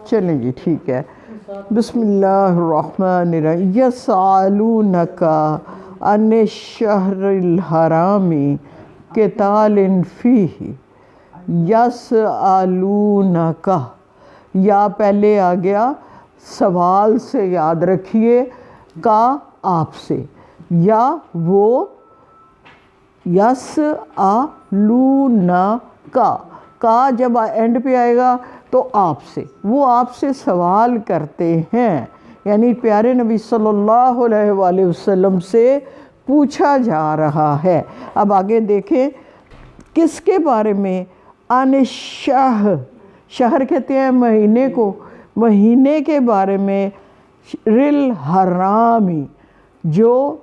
چلیں جی ٹھیک ہے. بسم اللہ الرحمن الرحیم. یسألونک عن الشہر الحرام قتال فیہ. یسألونک، یا پہلے آ گیا سوال سے، یاد رکھیے، کا آپ سے، یا وہ یسألونک کا جب اینڈ پہ آئے گا تو آپ سے، وہ آپ سے سوال کرتے ہیں، یعنی پیارے نبی صلی اللہ علیہ وآلہ وسلم سے پوچھا جا رہا ہے. اب آگے دیکھیں کس کے بارے میں. عن الشہر، شہر کہتے ہیں مہینے کو، مہینے کے بارے میں. الحرامی، جو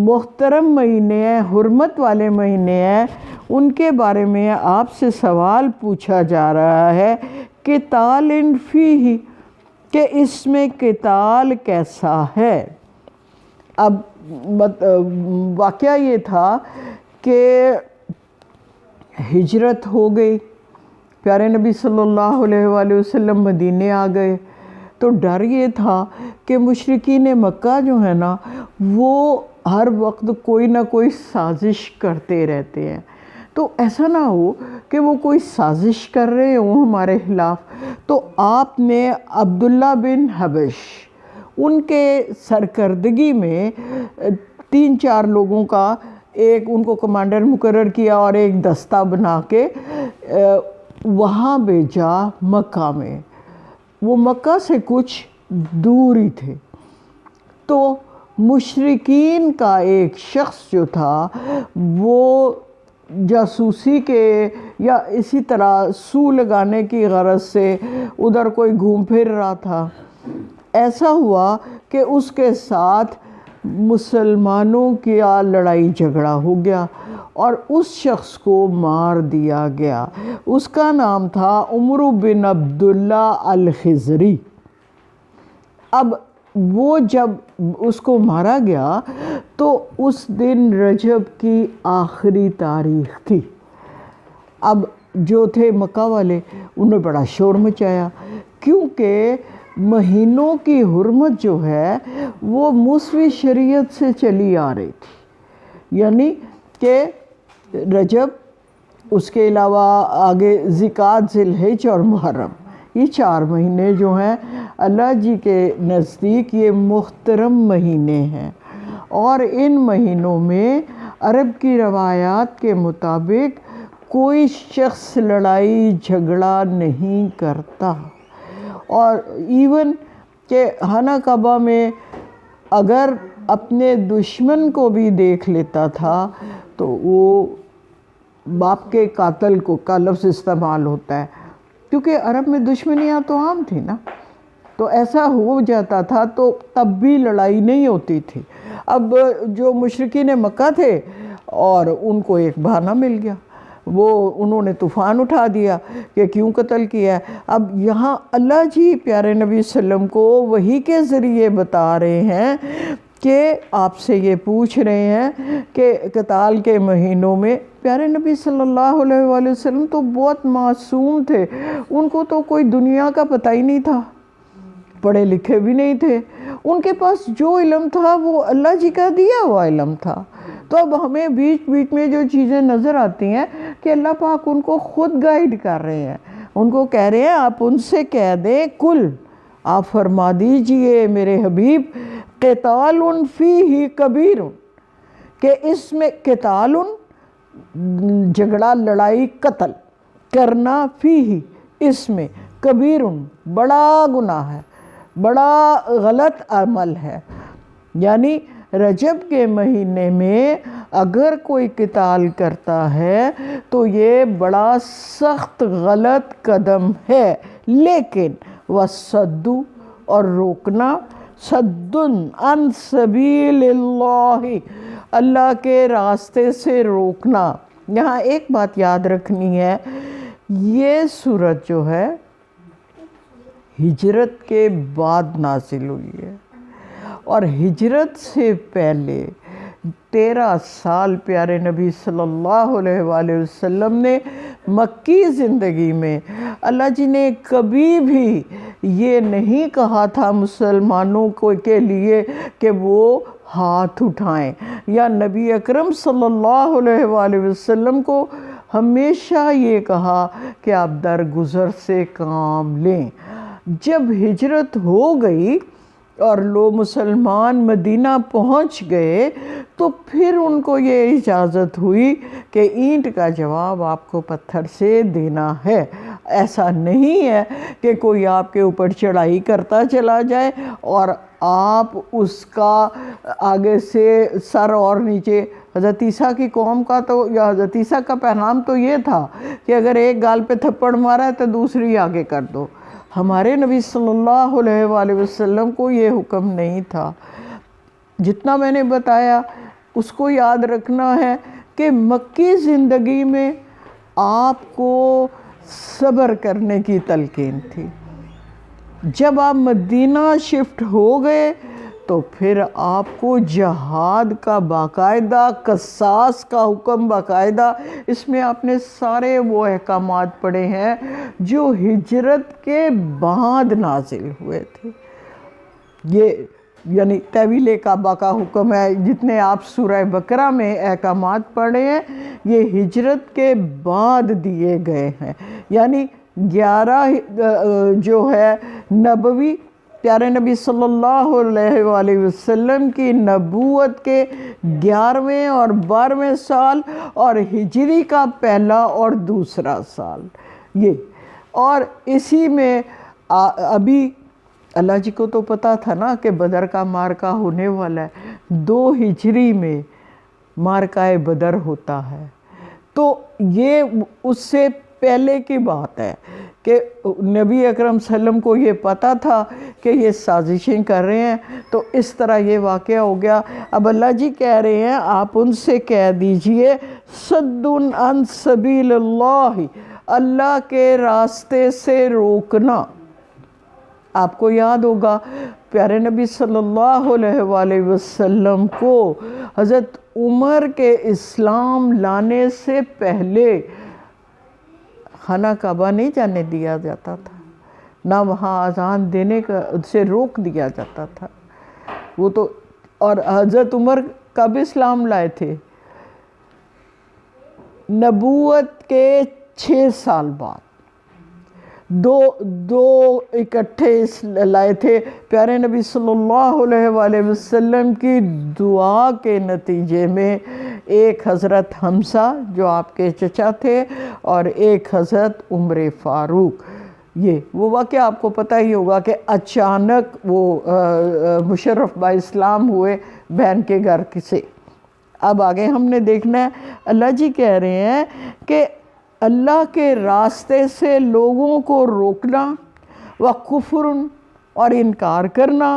محترم مہینے ہیں، حرمت والے مہینے ہیں، ان کے بارے میں آپ سے سوال پوچھا جا رہا ہے. قتال فیہ، کہ اس میں قتال کیسا ہے. اب واقعہ یہ تھا کہ ہجرت ہو گئی، پیارے نبی صلی اللہ علیہ وآلہ وسلم مدینے آ گئے، تو ڈر یہ تھا کہ مشرکین مکہ جو ہے نا، وہ ہر وقت کوئی نہ کوئی سازش کرتے رہتے ہیں. تو ایسا نہ ہو کہ وہ کوئی سازش کر رہے ہوں ہمارے خلاف. تو آپ نے عبداللہ بن حبش، ان کے سرکردگی میں 3-4 لوگوں کا ایک ان کو کمانڈر مقرر کیا اور ایک دستہ بنا کے وہاں بھیجا مکہ میں. وہ مکہ سے کچھ دور ہی تھے. تو مشرکین کا ایک شخص جو تھا، وہ جاسوسی کے یا اسی طرح سو لگانے کی غرض سے ادھر کوئی گھوم پھر رہا تھا. ایسا ہوا کہ اس کے ساتھ مسلمانوں کا لڑائی جھگڑا ہو گیا اور اس شخص کو مار دیا گیا. اس کا نام تھا عمر بن عبداللہ الخضری. اب وہ جب اس کو مارا گیا تو اس دن رجب کی آخری تاریخ تھی. اب جو تھے مکہ والے، انہوں نے بڑا شور مچایا، کیونکہ مہینوں کی حرمت جو ہے وہ موسوی شریعت سے چلی آ رہی تھی. یعنی کہ رجب، اس کے علاوہ آگے ذیقعدہ، ذی الحجہ اور محرم، یہ 4 مہینے جو ہیں اللہ جی کے نزدیک یہ محترم مہینے ہیں. اور ان مہینوں میں عرب کی روایات کے مطابق کوئی شخص لڑائی جھگڑا نہیں کرتا. اور ایون کہ خانہ کعبہ میں اگر اپنے دشمن کو بھی دیکھ لیتا تھا تو وہ باپ کے قاتل کو کا لفظ استعمال ہوتا ہے، کیونکہ عرب میں دشمنیاں تو عام تھی نا. تو ایسا ہو جاتا تھا تو تب بھی لڑائی نہیں ہوتی تھی. اب جو مشرکین مکہ تھے اور ان کو ایک بہانہ مل گیا، انہوں نے طوفان اٹھا دیا کہ کیوں قتل کیا ہے. اب یہاں اللہ جی پیارے نبی صلی اللہ علیہ وسلم کو وحی کے ذریعے بتا رہے ہیں کہ آپ سے یہ پوچھ رہے ہیں کہ قتال کے مہینوں میں. پیارے نبی صلی اللہ علیہ وآلہ وسلم تو بہت معصوم تھے، ان کو تو کوئی دنیا کا پتہ ہی نہیں تھا، پڑھے لکھے بھی نہیں تھے. ان کے پاس جو علم تھا وہ اللہ جی کا دیا ہوا علم تھا. تو اب ہمیں بیچ بیچ میں جو چیزیں نظر آتی ہیں کہ اللہ پاک ان کو خود گائیڈ کر رہے ہیں، ان کو کہہ رہے ہیں آپ ان سے کہہ دیں، کل آپ فرما دیجئے میرے حبیب، قتال فیہ کبیر، کہ اس میں قتال، جھگڑا، لڑائی، قتل کرنا، فیہ، اس میں، کبیر، بڑا گناہ ہے، بڑا غلط عمل ہے. یعنی رجب کے مہینے میں اگر کوئی قتال کرتا ہے تو یہ بڑا سخت غلط قدم ہے. لیکن وَالصَّدُّ، اور روکنا، صد عن سبیل اللہ، اللہ کے راستے سے روکنا. یہاں ایک بات یاد رکھنی ہے، یہ سورت جو ہے ہجرت کے بعد نازل ہوئی ہے، اور ہجرت سے پہلے 13 سال پیارے نبی صلی اللہ علیہ وآلہ وسلم نے مکی زندگی میں اللہ جی نے کبھی بھی یہ نہیں کہا تھا مسلمانوں کو کے لیے کہ وہ ہاتھ اٹھائیں، یا نبی اکرم صلی اللہ علیہ وآلہ وسلم کو ہمیشہ یہ کہا کہ آپ درگزر سے کام لیں۔ جب ہجرت ہو گئی اور لوگ مسلمان مدینہ پہنچ گئے تو پھر ان کو یہ اجازت ہوئی کہ اینٹ کا جواب آپ کو پتھر سے دینا ہے۔ ایسا نہیں ہے کہ کوئی آپ کے اوپر چڑھائی کرتا چلا جائے اور آپ اس کا آگے سے سر اور نیچے۔ حضرت عیسیٰ کی قوم کا تو یا حضرت عیسیٰ کا پیغام تو یہ تھا کہ اگر ایک گال پہ تھپڑ مارا ہے تو دوسری آگے کر دو۔ ہمارے نبی صلی اللہ علیہ وآلہ وسلم کو یہ حکم نہیں تھا۔ جتنا میں نے بتایا اس کو یاد رکھنا ہے کہ مکی زندگی میں آپ کو صبر کرنے کی تلقین تھی۔ جب آپ مدینہ شفٹ ہو گئے تو پھر آپ کو جہاد کا باقاعدہ، قصاص کا حکم باقاعدہ، اس میں آپ نے سارے وہ احکامات پڑھے ہیں جو ہجرت کے بعد نازل ہوئے تھے۔ یہ یعنی طویل کعبہ کا حکم ہے، جتنے آپ سورہ بقرہ میں احکامات پڑھے ہیں یہ ہجرت کے بعد دیے گئے ہیں۔ یعنی 11 جو ہے نبوی، پیارے نبی صلی اللہ علیہ وآلہ وسلم کی نبوت کے 11ویں اور 12ویں سال، اور ہجری کا پہلا اور دوسرا سال یہ، اور اسی میں ابھی اللہ جی کو تو پتہ تھا نا کہ بدر کا مارکہ ہونے والا ہے۔ 2 ہجری میں مارکہ بدر ہوتا ہے، تو یہ اس سے پہلے کی بات ہے کہ نبی اکرم صلی اللہ علیہ وسلم کو یہ پتہ تھا کہ یہ سازشیں کر رہے ہیں، تو اس طرح یہ واقعہ ہو گیا۔ اب اللہ جی کہہ رہے ہیں آپ ان سے کہہ دیجئے صد عن سبیل اللہ، اللہ کے راستے سے روکنا۔ آپ کو یاد ہوگا پیارے نبی صلی اللہ علیہ وآلہ وسلم کو حضرت عمر کے اسلام لانے سے پہلے خانہ کعبہ نہیں جانے دیا جاتا تھا، نہ وہاں اذان دینے سے روک دیا جاتا تھا۔ وہ تو، اور حضرت عمر کب اسلام لائے تھے؟ نبوت کے 6 سال بعد، دو اکٹھے لائے تھے۔ پیارے نبی صلی اللہ علیہ وآلہ وسلم کی دعا کے نتیجے میں ایک حضرت حمزہ جو آپ کے چچا تھے اور ایک حضرت عمر فاروق۔ یہ وہ واقعہ آپ کو پتہ ہی ہوگا کہ اچانک وہ مشرف با اسلام ہوئے بہن کے گھر سے۔ اب آگے ہم نے دیکھنا ہے، اللہ جی کہہ رہے ہیں کہ اللہ کے راستے سے لوگوں کو روکنا، وَكُفْرٌ اور انکار کرنا،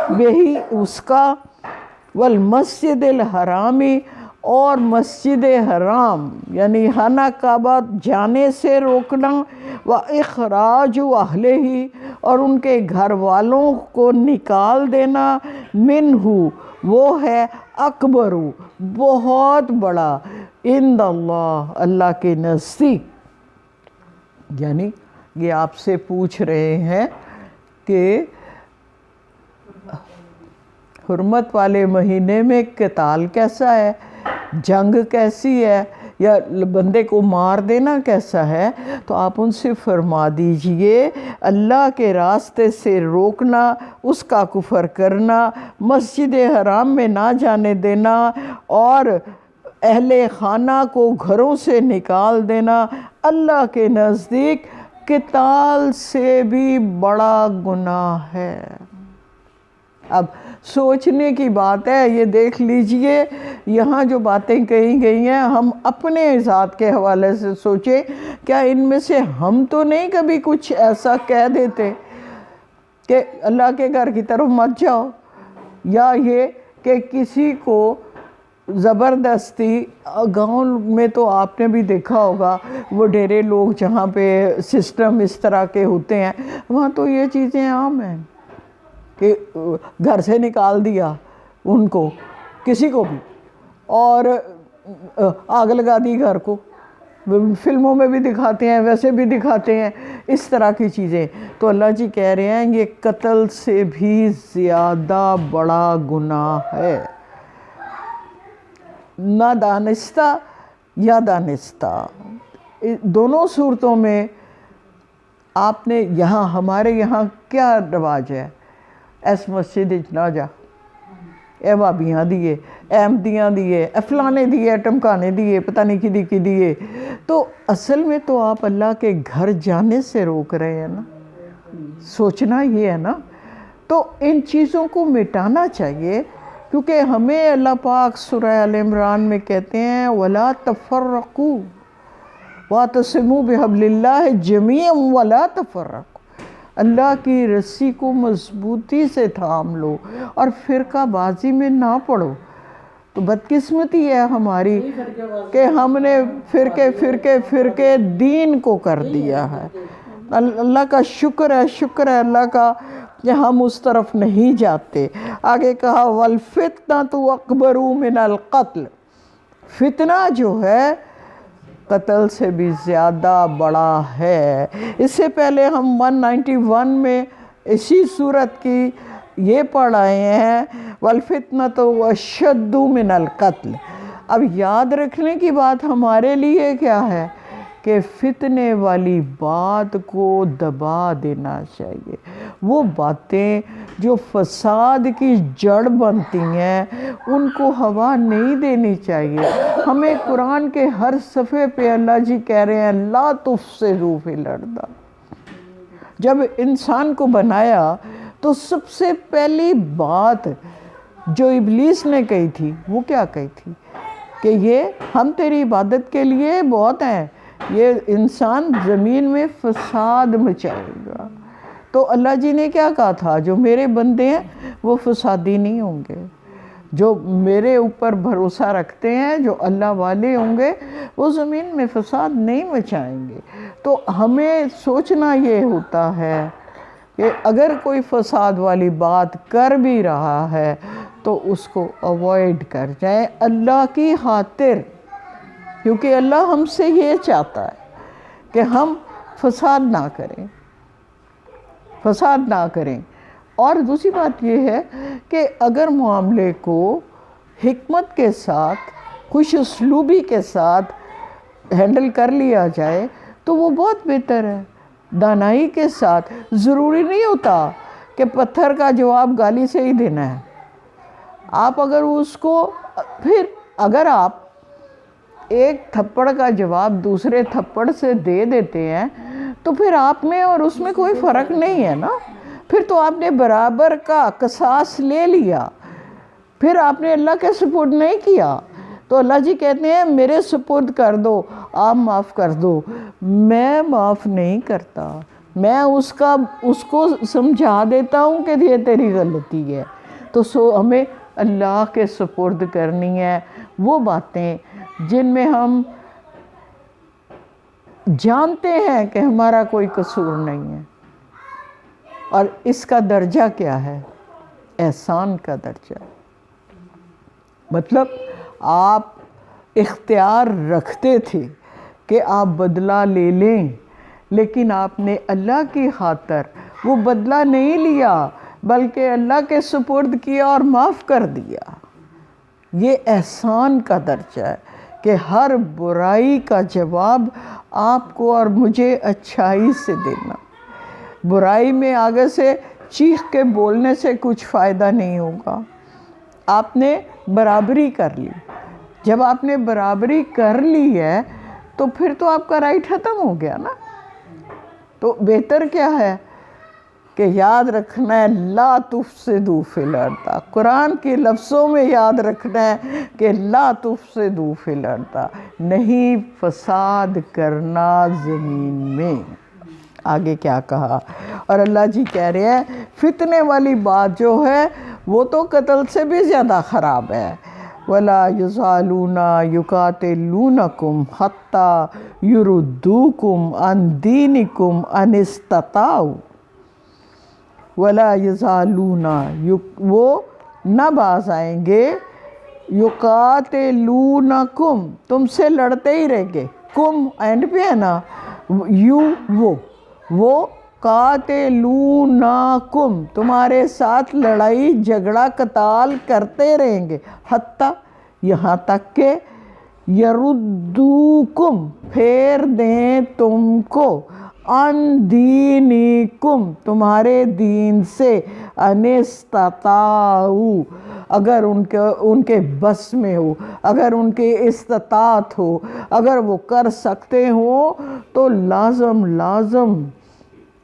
وہی اس کا، وَالْمَسْجِدِ الْحَرَامِ اور مسجد حرام یعنی خانہ کعبہ جانے سے روکنا، وَإِخْرَاجُ أَهْلِهِ اور ان کے گھر والوں کو نکال دینا، مِنْهُ وہ ہے اکبر بہت بڑا، عند اللہ اللہ کے نزدیک۔ یعنی یہ آپ سے پوچھ رہے ہیں کہ حرمت والے مہینے میں قتال کیسا ہے، جنگ کیسی ہے، یا بندے کو مار دینا کیسا ہے، تو آپ ان سے فرما دیجئے اللہ کے راستے سے روکنا، اس کا کفر کرنا، مسجد حرام میں نہ جانے دینا اور اہل خانہ کو گھروں سے نکال دینا، اللہ کے نزدیک قتال سے بھی بڑا گناہ ہے۔ اب سوچنے کی بات ہے، یہ دیکھ لیجئے یہاں جو باتیں کہی گئی ہیں ہم اپنے ذات کے حوالے سے سوچیں، کیا ان میں سے ہم تو نہیں کبھی کچھ ایسا کہہ دیتے کہ اللہ کے گھر کی طرف مت جاؤ، یا یہ کہ کسی کو زبردستی، گاؤں میں تو آپ نے بھی دیکھا ہوگا وہ ڈیرے لوگ جہاں پہ سسٹم اس طرح کے ہوتے ہیں وہاں تو یہ چیزیں عام ہیں کہ گھر سے نکال دیا ان کو، کسی کو بھی، اور آگ لگا دی گھر کو، فلموں میں بھی دکھاتے ہیں، ویسے بھی دکھاتے ہیں اس طرح کی چیزیں۔ تو اللہ جی کہہ رہے ہیں یہ قتل سے بھی زیادہ بڑا گناہ ہے، نہ دانستہ یا دانستہ، دونوں صورتوں میں آپ نے یہاں ہمارے یہاں کیا رواج ہے، ایس مسجد نہ جا، اے وابیاں دیے، اے احمدیاں دیے، اے فلانے دیے، ٹمکانے دیے، پتہ نہیں کی دیے۔ تو اصل میں تو آپ اللہ کے گھر جانے سے روک رہے ہیں نا، سوچنا یہ ہے نا۔ تو ان چیزوں کو مٹانا چاہیے، کیونکہ ہمیں اللہ پاک سورہ آل عمران میں کہتے ہیں وَلَا تَفَرَّقُوا وَاعْتَصِمُوا بِحَبْلِ اللَّهِ جَمِيعًا وَلَا تَفَرَّقُوا، اللہ کی رسی کو مضبوطی سے تھام لو اور فرقہ بازی میں نہ پڑو۔ تو بدقسمتی ہے ہماری کہ ہم نے فرقے دین کو کر دیا ہے۔ اللہ کا شکر ہے اللہ کا کہ ہم اس طرف نہیں جاتے۔ آگے کہا وَالْفِتْنَةُ أَكْبَرُ مِنَ الْقَتْلِ، فتنہ جو ہے قتل سے بھی زیادہ بڑا ہے۔ اس سے پہلے ہم 191 میں اسی صورت کی یہ پڑھ آئے ہیں وَالْفِتْنَةُ أَشَدُّ مِنَ الْقَتْلِ۔ اب یاد رکھنے کی بات ہمارے لیے کیا ہے کہ فتنے والی بات کو دبا دینا چاہیے۔ وہ باتیں جو فساد کی جڑ بنتی ہیں ان کو ہوا نہیں دینی چاہیے۔ ہمیں قرآن کے ہر صفحے پہ اللہ جی کہہ رہے ہیں لا تفسدوا فی الارض۔ جب انسان کو بنایا تو سب سے پہلی بات جو ابلیس نے کہی تھی وہ کیا کہی تھی کہ یہ ہم تیری عبادت کے لیے بہت ہیں، یہ انسان زمین میں فساد مچائے گا۔ تو اللہ جی نے کیا کہا تھا جو میرے بندے ہیں وہ فسادی نہیں ہوں گے، جو میرے اوپر بھروسہ رکھتے ہیں، جو اللہ والے ہوں گے وہ زمین میں فساد نہیں مچائیں گے۔ تو ہمیں سوچنا یہ ہوتا ہے کہ اگر کوئی فساد والی بات کر بھی رہا ہے تو اس کو اوائڈ کر جائیں اللہ کی خاطر، کیونکہ اللہ ہم سے یہ چاہتا ہے کہ ہم فساد نہ کریں۔ اور دوسری بات یہ ہے کہ اگر معاملے کو حکمت کے ساتھ، خوش اسلوبی کے ساتھ ہینڈل کر لیا جائے تو وہ بہت بہتر ہے، دانائی کے ساتھ۔ ضروری نہیں ہوتا کہ پتھر کا جواب گالی سے ہی دینا ہے۔ آپ اگر اس کو پھر اگر آپ ایک تھپڑ کا جواب دوسرے تھپڑ سے دے دیتے ہیں تو پھر آپ میں اور اس میں کوئی فرق نہیں ہے نا، پھر تو آپ نے برابر کا قصاص لے لیا، پھر آپ نے اللہ کے سپرد نہیں کیا۔ تو اللہ جی کہتے ہیں میرے سپرد کر دو، آپ معاف کر دو۔ میں معاف نہیں کرتا، میں اس کو سمجھا دیتا ہوں کہ یہ تیری غلطی ہے۔ تو ہمیں اللہ کے سپرد کرنی ہے وہ باتیں جن میں ہم جانتے ہیں کہ ہمارا کوئی قصور نہیں ہے۔ اور اس کا درجہ کیا ہے؟ احسان کا درجہ۔ مطلب آپ اختیار رکھتے تھے کہ آپ بدلہ لے لیں، لیکن آپ نے اللہ کی خاطر وہ بدلہ نہیں لیا بلکہ اللہ کے سپرد کیا اور معاف کر دیا۔ یہ احسان کا درجہ ہے کہ ہر برائی کا جواب آپ کو اور مجھے اچھائی سے دینا۔ برائی میں آگے سے چیخ کے بولنے سے کچھ فائدہ نہیں ہوگا۔ آپ نے برابری کر لی، جب آپ نے برابری کر لی ہے تو پھر تو آپ کا رائٹ ختم ہو گیا نا۔ تو بہتر کیا ہے کہ یاد رکھنا ہے لا تفسدوا فی الارض، قرآن کے لفظوں میں یاد رکھنا ہے کہ لا تفسدوا فی الارض، نہیں فساد کرنا زمین میں۔ آگے کیا کہا؟ اور اللہ جی کہہ رہے ہیں فتنے والی بات جو ہے وہ تو قتل سے بھی زیادہ خراب ہے۔ وَلَا يَزَالُونَ يُقَاتِلُونَكُمْ حَتَّى يُرُدُّوكُمْ عَنْ دِينِكُمْ إِنِ اسْتَطَاعُوا۔ وَلَا يَزَالُونَ، وہ نہ باز آئیں گے، يُقَاتِلُونَكُمْ، تم سے لڑتے ہی رہیں گے، کم اینڈ پہ ہے نا، یو وہ قاتلونکم تمہارے ساتھ لڑائی جھگڑا قتال کرتے رہیں گے، حتیٰ یہاں تک کہ یردوکم پھیر دیں تم کو، عن دینکم تمہارے دین سے، ان استطاعوا اگر ان کے بس میں ہو، اگر ان کے استطاعت ہو، اگر وہ کر سکتے ہوں تو لازم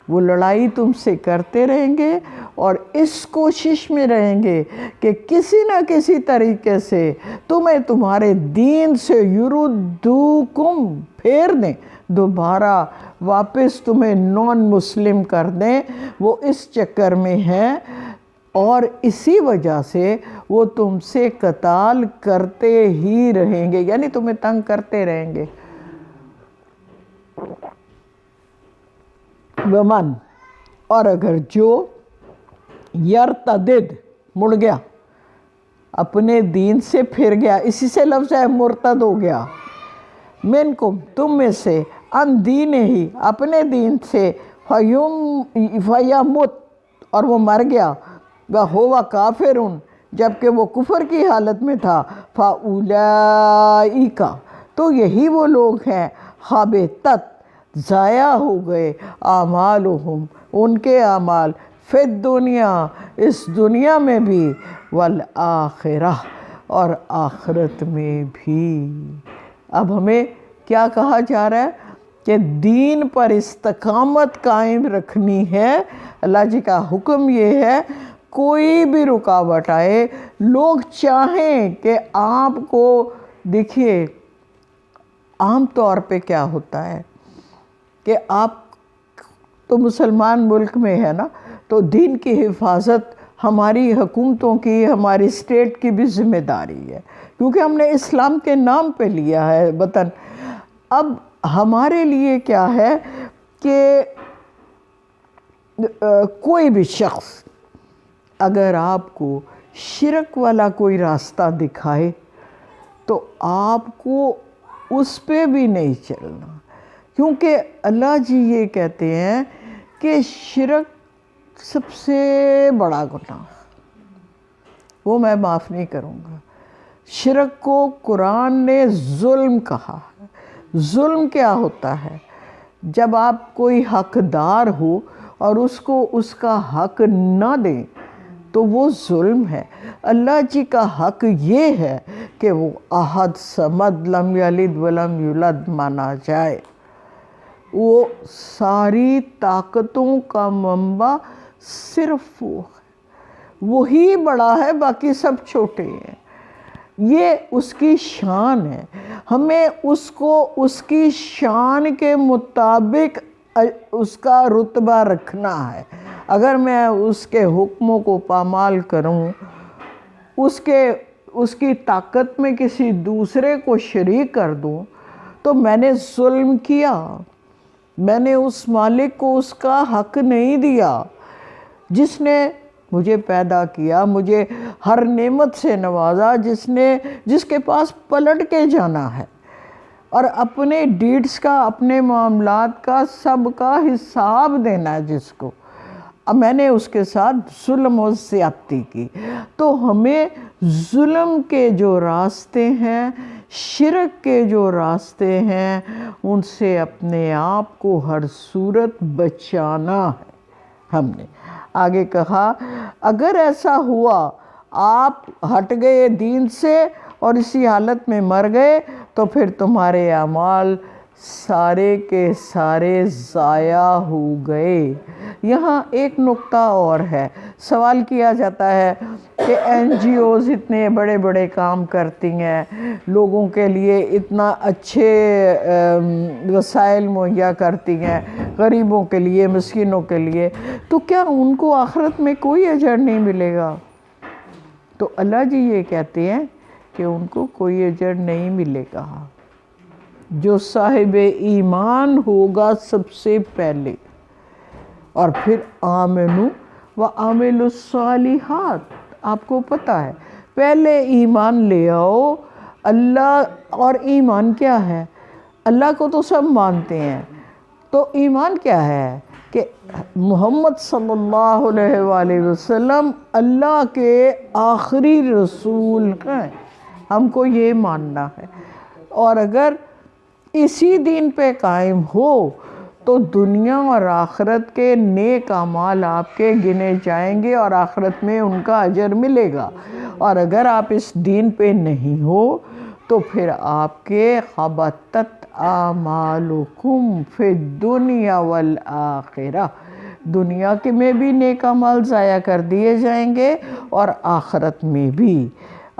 وہ لڑائی تم سے کرتے رہیں گے، اور اس کوشش میں رہیں گے کہ کسی نہ کسی طریقے سے تمہیں تمہارے دین سے یردوکم پھیر دیں، دوبارہ واپس تمہیں نان مسلم کر دیں۔ وہ اس چکر میں ہیں اور اسی وجہ سے وہ تم سے قتال کرتے ہی رہیں گے، یعنی تمہیں تنگ کرتے رہیں گے۔ ومن اور اگر جو یرتدد مڑ گیا، اپنے دین سے پھر گیا، اسی سے لفظ ہے مرتد ہو گیا، منکم تم میں سے، ان دین ہی اپنے دین سے، فیمت اور وہ مر گیا، وہو کافرون جبکہ وہ کفر کی حالت میں تھا، فاولئک تو یہی وہ لوگ ہیں، حبطت ضائع ہو گئے، اعمالہم ان کے اعمال، فی الدنیا اس دنیا میں بھی، والآخرہ اور آخرت میں بھی۔ اب ہمیں کیا کہا جا رہا ہے کہ دین پر استقامت قائم رکھنی ہے۔ اللہ جی کا حکم یہ ہے، کوئی بھی رکاوٹ آئے، لوگ چاہیں کہ آپ کو، دیکھیے عام طور پہ کیا ہوتا ہے کہ آپ تو مسلمان ملک میں ہے نا، تو دین کی حفاظت ہماری حکومتوں کی، ہماری اسٹیٹ کی بھی ذمہ داری ہے، کیونکہ ہم نے اسلام کے نام پہ لیا ہے وطن۔ اب ہمارے لیے کیا ہے کہ کوئی بھی شخص اگر آپ کو شرک والا کوئی راستہ دکھائے تو آپ کو اس پہ بھی نہیں چلنا، کیونکہ اللہ جی یہ کہتے ہیں کہ شرک سب سے بڑا گناہ، وہ میں معاف نہیں کروں گا۔ شرک کو قرآن نے ظلم کہا ہے۔ ظلم کیا ہوتا ہے؟ جب آپ کوئی حقدار ہو اور اس کو اس کا حق نہ دیں تو وہ ظلم ہے۔ اللہ جی کا حق یہ ہے کہ وہ احد صمد لم یلد ولم یولد مانا جائے، وہ ساری طاقتوں کا منبع صرف وہ ہے، وہی بڑا ہے، باقی سب چھوٹے ہیں۔ یہ اس کی شان ہے، ہمیں اس کو اس کی شان کے مطابق اس کا رتبہ رکھنا ہے۔ اگر میں اس کے حکموں کو پامال کروں، اس کی طاقت میں کسی دوسرے کو شریک کر دوں تو میں نے ظلم کیا، میں نے اس مالک کو اس کا حق نہیں دیا جس نے مجھے پیدا کیا، مجھے ہر نعمت سے نوازا، جس کے پاس پلٹ کے جانا ہے اور اپنے ڈیڈز کا، اپنے معاملات کا، سب کا حساب دینا ہے جس کو۔ اب میں نے اس کے ساتھ ظلم و زیادتی کی، تو ہمیں ظلم کے جو راستے ہیں، شرک کے جو راستے ہیں، ان سے اپنے آپ کو ہر صورت بچانا ہے۔ ہم نے آگے کہا اگر ایسا ہوا آپ ہٹ گئے دین سے اور اسی حالت میں مر گئے تو پھر تمہارے اعمال سارے کے سارے ضائع ہو گئے۔ یہاں ایک نقطہ اور ہے، سوال کیا جاتا ہے کہ این جی اوز اتنے بڑے بڑے کام کرتی ہیں، لوگوں کے لیے اتنا اچھے وسائل مہیا کرتی ہیں، غریبوں کے لیے، مسکینوں کے لیے، تو کیا ان کو آخرت میں کوئی اجر نہیں ملے گا؟ تو اللہ جی یہ کہتے ہیں کہ ان کو کوئی اجر نہیں ملے گا۔ جو صاحب ایمان ہوگا سب سے پہلے، اور پھر آمنوا وعملوا الصالحات، آپ کو پتہ ہے پہلے ایمان لے آؤ۔ اللہ اور ایمان کیا ہے؟ اللہ کو تو سب مانتے ہیں، تو ایمان کیا ہے کہ محمد صلی اللہ علیہ وآلہ وسلم اللہ کے آخری رسول ہیں، ہم کو یہ ماننا ہے۔ اور اگر اسی دین پہ قائم ہو تو دنیا اور آخرت کے نیک اعمال آپ کے گنے جائیں گے اور آخرت میں ان کا اجر ملے گا۔ اور اگر آپ اس دین پہ نہیں ہو تو پھر آپ کے حبطت اعمالکم فی الدنیا والآخرہ، دنیا کے میں بھی نیک اعمال ضائع کر دیے جائیں گے اور آخرت میں بھی۔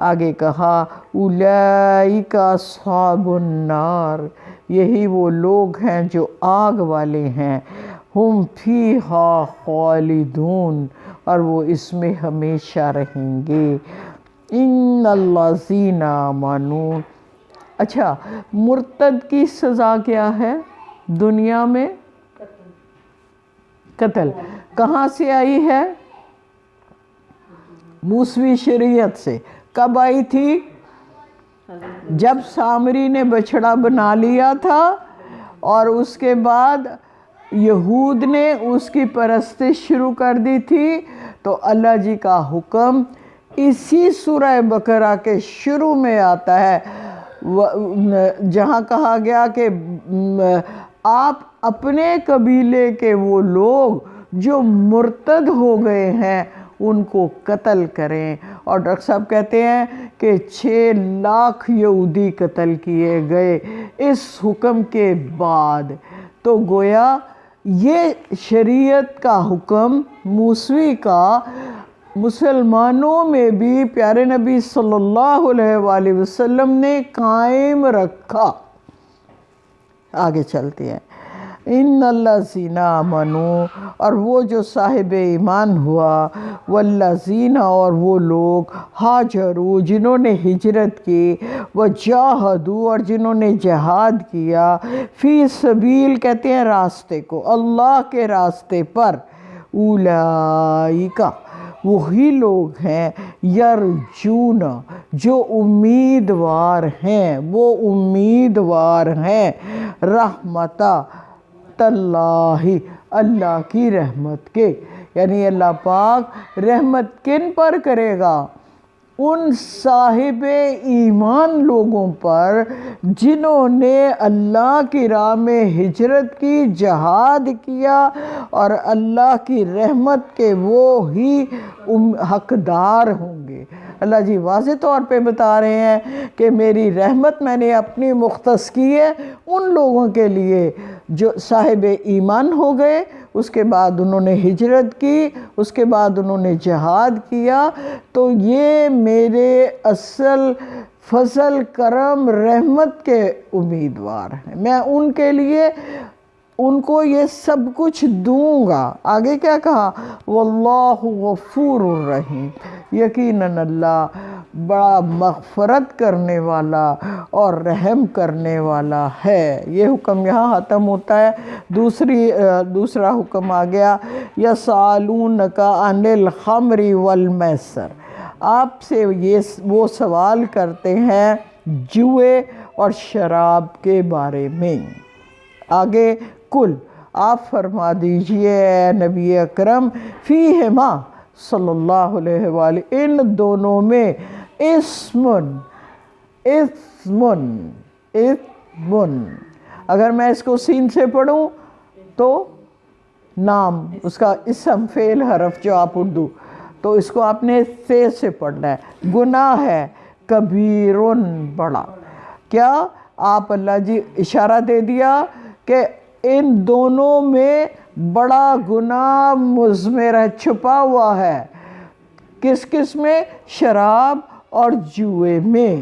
آگے کہا اولئک اصحاب النار، یہی وہ لوگ ہیں جو آگ والے ہیں، ہم فیہا خالدون، اور وہ اس میں ہمیشہ رہیں گے۔ ان الذین آمنوا، اچھا مرتد کی سزا کیا ہے دنیا میں؟ قتل۔ کہاں سے آئی ہے؟ موسوی شریعت سے۔ کب آئی تھی؟ جب سامری نے بچڑا بنا لیا تھا اور اس کے بعد یہود نے اس کی پرستش شروع کر دی تھی، تو اللہ جی کا حکم اسی سورہ بقرہ کے شروع میں آتا ہے، جہاں کہا گیا کہ آپ اپنے قبیلے کے وہ لوگ جو مرتد ہو گئے ہیں ان کو قتل کریں۔ اور ڈاکٹر صاحب کہتے ہیں کہ 6 لاکھ یہودی قتل کیے گئے اس حکم کے بعد۔ تو گویا یہ شریعت کا حکم موسوی کا مسلمانوں میں بھی پیارے نبی صلی اللہ علیہ وآلہ وسلم نے قائم رکھا۔ آگے چلتے ہیں۔ ان الذین آمنوا، اور وہ جو صاحب ایمان ہوا، والذین، اور وہ لوگ ہاجروا جنہوں نے ہجرت کی، وجاہدوا، اور جنہوں نے جہاد کیا، فی سبیل کہتے ہیں راستے کو، اللہ کے راستے پر، اولئک، وہی لوگ ہیں، یرجون، جو امیدوار ہیں، وہ امیدوار ہیں، رحمت اللہ، اللہ کی رحمت کے، یعنی اللہ پاک رحمت کن پر کرے گا؟ ان صاحب ایمان لوگوں پر جنہوں نے اللہ کی راہ میں ہجرت کی، جہاد کیا، اور اللہ کی رحمت کے وہ ہی حقدار ہوں گے۔ اللہ جی واضح طور پہ بتا رہے ہیں کہ میری رحمت میں نے اپنی مختص کی ہے ان لوگوں کے لیے جو صاحب ایمان ہو گئے، اس کے بعد انہوں نے ہجرت کی، اس کے بعد انہوں نے جہاد کیا، تو یہ میرے اصل فضل کرم رحمت کے امیدوار ہیں، میں ان کے لیے ان کو یہ سب کچھ دوں گا۔ آگے کیا کہا؟ واللہ غفور الرحیم، یقیناً اللہ بڑا مغفرت کرنے والا اور رحم کرنے والا ہے۔ یہ حکم یہاں ختم ہوتا ہے۔ دوسرا حکم آ گیا، یسألونک عن الخمر والمیسر، آپ سے وہ سوال کرتے ہیں جوئے اور شراب کے بارے میں۔ آگے کل، آپ فرما دیجئے اے نبی اکرم، فیہما صلی اللہ علیہ وآلہ، ان دونوں میں اسمن، اگر میں اس کو سین سے پڑھوں تو نام، اس کا اسم فعل حرف جو آپ اردو، تو اس کو آپ نے سے پڑھنا ہے، گناہ ہے، کبیرن، بڑا۔ کیا آپ اللہ جی اشارہ دے دیا کہ ان دونوں میں بڑا گناہ مضمر ہے، چھپا ہوا ہے، کس کس میں؟ شراب اور جوئے میں۔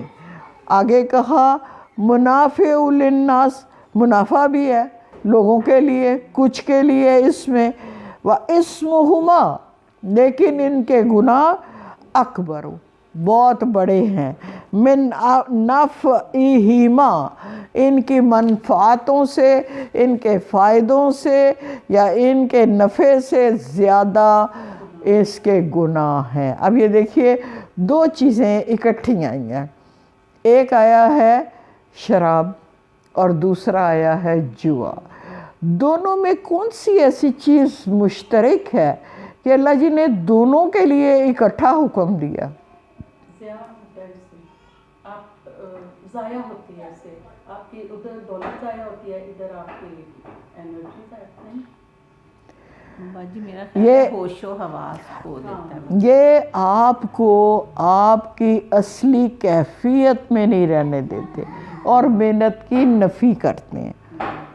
آگے کہا منافع للناس، منافع بھی ہے لوگوں کے لیے، کچھ کے لیے اس میں، وَإِسْمُهُمَا، لیکن ان کے گناہ اکبر، بہت بڑے ہیں، من نفعہما، ان کی منفعتوں سے، ان کے فائدوں سے یا ان کے نفع سے زیادہ اس کے گناہ ہیں۔ اب یہ دیکھیے 2 چیزیں اکٹھی آئی ہیں، ایک آیا ہے شراب اور دوسرا آیا ہے جوا۔ دونوں میں کون سی ایسی چیز مشترک ہے کہ اللہ جی نے دونوں کے لیے اکٹھا حکم دیا؟ آپ ضائع ہوتی ہے، سے آپ کی ادھر دولت ضائع ہوتی ہے، ادھر آپ کی انرجی ضائع نہیں۔ باجی میرا خیال ہے ہوش و حواس کھو دیتا ہے، یہ آپ کو آپ کی اصلی کیفیت میں نہیں رہنے دیتے اور محنت کی نفی کرتے ہیں۔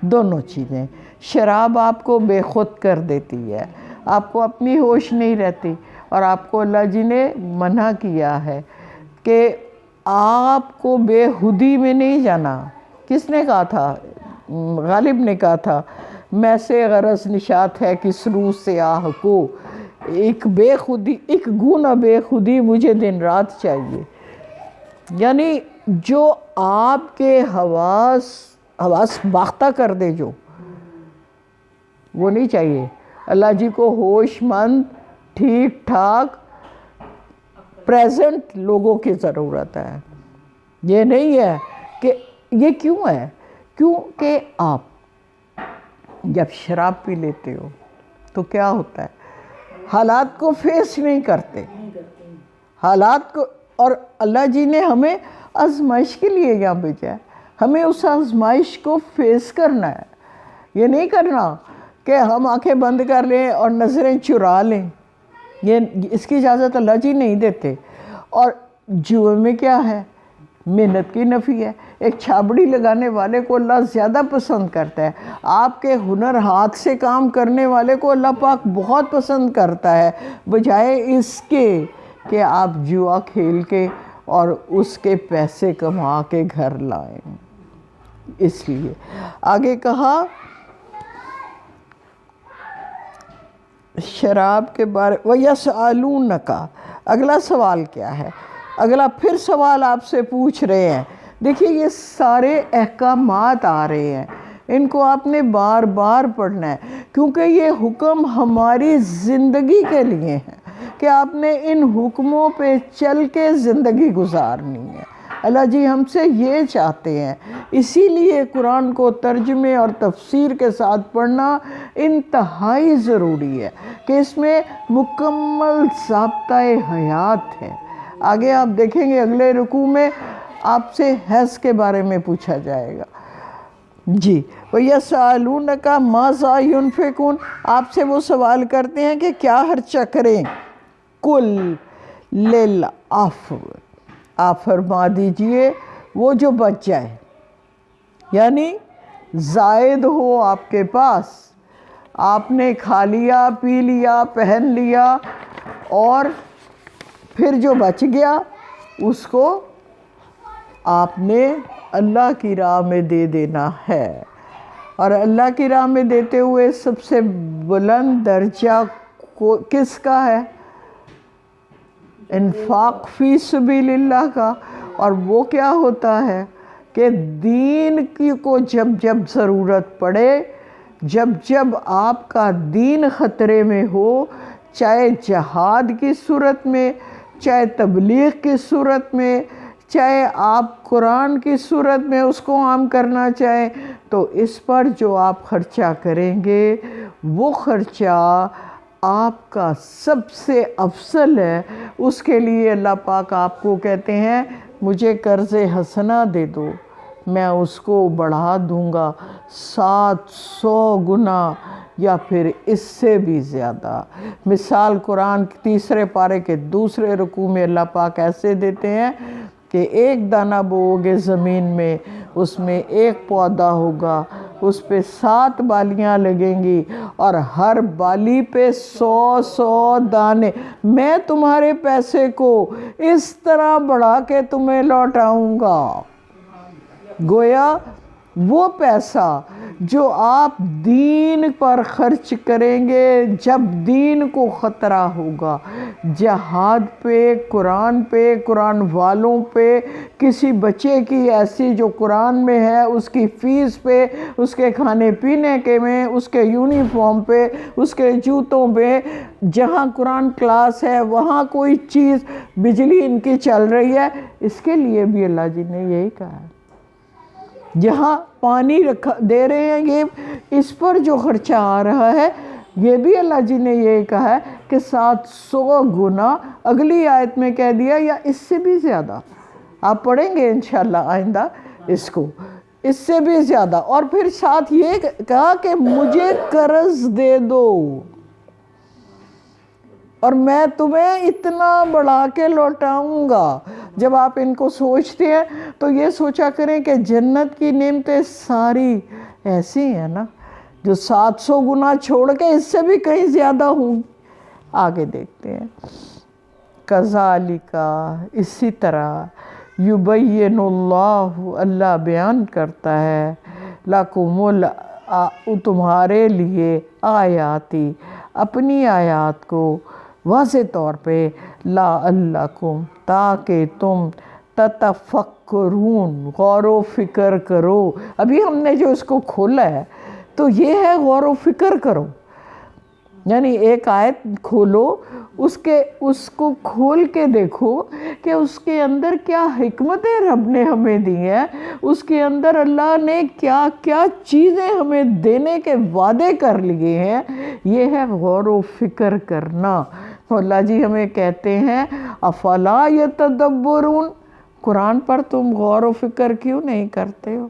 دونوں چیزیں، شراب آپ کو بے خود کر دیتی ہے، آپ کو اپنی ہوش نہیں رہتی، اور آپ کو اللہ جی نے منع کیا ہے کہ آپ کو بے خودی میں نہیں جانا۔ کس نے کہا تھا؟ غالب نے کہا تھا، میں سے غرض نشاط ہے کس روح سے آہ کو، ایک بے خودی، ایک گونہ بے خودی مجھے دن رات چاہیے۔ یعنی جو آپ کے حواس باختہ کر دے، جو وہ نہیں چاہیے۔ اللہ جی کو ہوش مند، ٹھیک ٹھاک، پریزنٹ لوگوں کی ضرورت ہے۔ یہ نہیں ہے کہ یہ کیوں ہے؟ کیونکہ آپ جب شراب پی لیتے ہو تو کیا ہوتا ہے؟ حالات کو فیس نہیں کرتے، حالات کو، اور اللہ جی نے ہمیں آزمائش کے لیے یہاں بھیجا ہے، ہمیں اس آزمائش کو فیس کرنا ہے۔ یہ نہیں کرنا کہ ہم آنکھیں بند کر لیں اور نظریں چرا لیں، یہ اس کی اجازت اللہ جی نہیں دیتے۔ اور جوئے میں کیا ہے؟ محنت کی نفی ہے۔ ایک چھابڑی لگانے والے کو اللہ زیادہ پسند کرتا ہے، آپ کے ہنر ہاتھ سے کام کرنے والے کو اللہ پاک بہت پسند کرتا ہے، بجائے اس کے کہ آپ جوا کھیل کے اور اس کے پیسے کما کے گھر لائیں۔ اس لیے آگے کہا شراب کے بارے وَيَسْأَلُونَكَ، اگلا سوال کیا ہے؟ اگلا پھر سوال آپ سے پوچھ رہے ہیں۔ دیکھیے یہ سارے احکامات آ رہے ہیں، ان کو آپ نے بار بار پڑھنا ہے، کیونکہ یہ حکم ہماری زندگی کے لیے ہیں کہ آپ نے ان حکموں پہ چل کے زندگی گزارنی ہے۔ اللہ جی ہم سے یہ چاہتے ہیں، اسی لیے قرآن کو ترجمے اور تفسیر کے ساتھ پڑھنا انتہائی ضروری ہے کہ اس میں مکمل ضابطۂ حیات ہے۔ آگے آپ دیکھیں گے اگلے رکوع میں آپ سے حیض کے بارے میں پوچھا جائے گا۔ جی وَيَسْأَلُونَكَ مَاذَا يُنْفِقُونَ، آپ سے وہ سوال کرتے ہیں کہ کیا خرچہ کریں۔ قُلْ لِلْعَفْوِ، آپ فرما دیجئے وہ جو بچ جائے، یعنی زائد ہو آپ کے پاس، آپ نے کھا لیا، پی لیا، پہن لیا، اور پھر جو بچ گیا اس کو آپ نے اللہ کی راہ میں دے دینا ہے۔ اور اللہ کی راہ میں دیتے ہوئے سب سے بلند درجہ کس کا ہے؟ انفاق فی سبیل اللہ کا۔ اور وہ کیا ہوتا ہے کہ دین کو جب جب ضرورت پڑے، جب جب آپ کا دین خطرے میں ہو، چاہے جہاد کی صورت میں، چاہے تبلیغ کی صورت میں، چاہے آپ قرآن کی صورت میں اس کو عام کرنا چاہیں، تو اس پر جو آپ خرچہ کریں گے وہ خرچہ آپ کا سب سے افضل ہے۔ اس کے لیے اللہ پاک آپ کو کہتے ہیں مجھے قرض حسنہ دے دو، میں اس کو بڑھا دوں گا 700 گنا یا پھر اس سے بھی زیادہ۔ مثال قرآن کی تیسرے پارے کے دوسرے رکوع میں اللہ پاک ایسے دیتے ہیں کہ ایک دانہ بوؤ گے زمین میں، اس میں ایک پودا ہوگا، اس پہ 7 بالیاں لگیں گی، اور ہر بالی پہ 100 دانے، میں تمہارے پیسے کو اس طرح بڑھا کے تمہیں لوٹاؤں گا۔ گویا وہ پیسہ جو آپ دین پر خرچ کریں گے جب دین کو خطرہ ہوگا، جہاد پہ، قرآن والوں پہ، کسی بچے کی ایسی جو قرآن میں ہے اس کی فیس پہ، اس کے کھانے پینے کے میں، اس کے یونیفارم پہ، اس کے جوتوں پہ، جہاں قرآن کلاس ہے وہاں کوئی چیز بجلی ان کی چل رہی ہے، اس کے لیے بھی اللہ جی نے یہی کہا ہے جہاں پانی دے رہے ہیں یہ اس پر جو خرچہ آ رہا ہے، یہ بھی اللہ جی نے یہ کہا ہے کہ 700 گنا، اگلی آیت میں کہہ دیا یا اس سے بھی زیادہ، آپ پڑھیں گے انشاءاللہ آئندہ اس کو، اس سے بھی زیادہ، اور پھر ساتھ یہ کہا کہ مجھے قرض دے دو اور میں تمہیں اتنا بڑھا کے لوٹاؤں گا۔ جب آپ ان کو سوچتے ہیں تو یہ سوچا کریں کہ جنت کی نعمتیں ساری ایسی ہیں نا جو 700 گنا چھوڑ کے اس سے بھی کہیں زیادہ ہوں۔ آگے دیکھتے ہیں، کذالک، اسی طرح، یبین اللہ، اللہ بیان کرتا ہے، لکم، تمہارے لیے، آیاتی، اپنی آیات کو، واضح طور پہ، لعلکم، تاکہ تم تتفکرون، غور و فکر کرو۔ ابھی ہم نے جو اس کو کھولا ہے تو یہ ہے غور و فکر کرو، یعنی ایک آیت کھولو، اس کو کھول کے دیکھو کہ اس کے اندر کیا حکمتیں رب نے ہمیں دی ہیں، اس کے اندر اللہ نے کیا کیا چیزیں ہمیں دینے کے وعدے کر لیے ہیں۔ یہ ہے غور و فکر کرنا۔ اللہ جی ہمیں کہتے ہیں افلا یتدبرون، قرآن پر تم غور و فکر کیوں نہیں کرتے ہو؟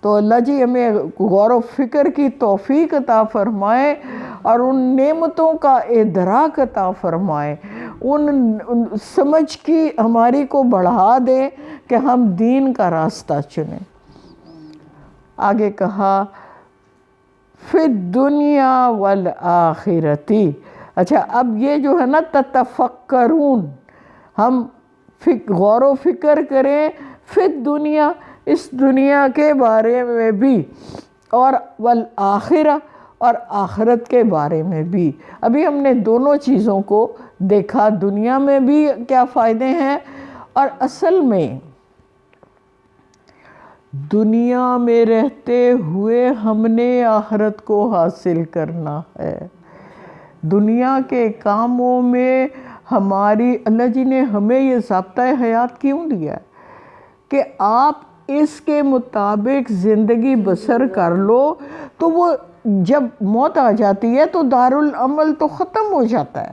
تو اللہ جی ہمیں غور و فکر کی توفیق عطا فرمائے اور ان نعمتوں کا ادراک عطا فرمائے، ان سمجھ کی ہماری کو بڑھا دے کہ ہم دین کا راستہ چنیں۔ آگے کہا فی الدنیا والآخرتی۔ اچھا، اب یہ جو ہے نا تتفکرون، ہم غور و فکر کریں فی الدنیا، اس دنیا کے بارے میں بھی، اور والآخرہ، اور آخرت کے بارے میں بھی۔ ابھی ہم نے دونوں چیزوں کو دیکھا، دنیا میں بھی کیا فائدے ہیں، اور اصل میں دنیا میں رہتے ہوئے ہم نے آخرت کو حاصل کرنا ہے۔ دنیا کے کاموں میں ہماری، اللہ جی نے ہمیں یہ ضابطہ حیات کیوں دیا ہے کہ آپ اس کے مطابق زندگی بسر کر لو، تو وہ جب موت آ جاتی ہے تو دارالعمل تو ختم ہو جاتا ہے،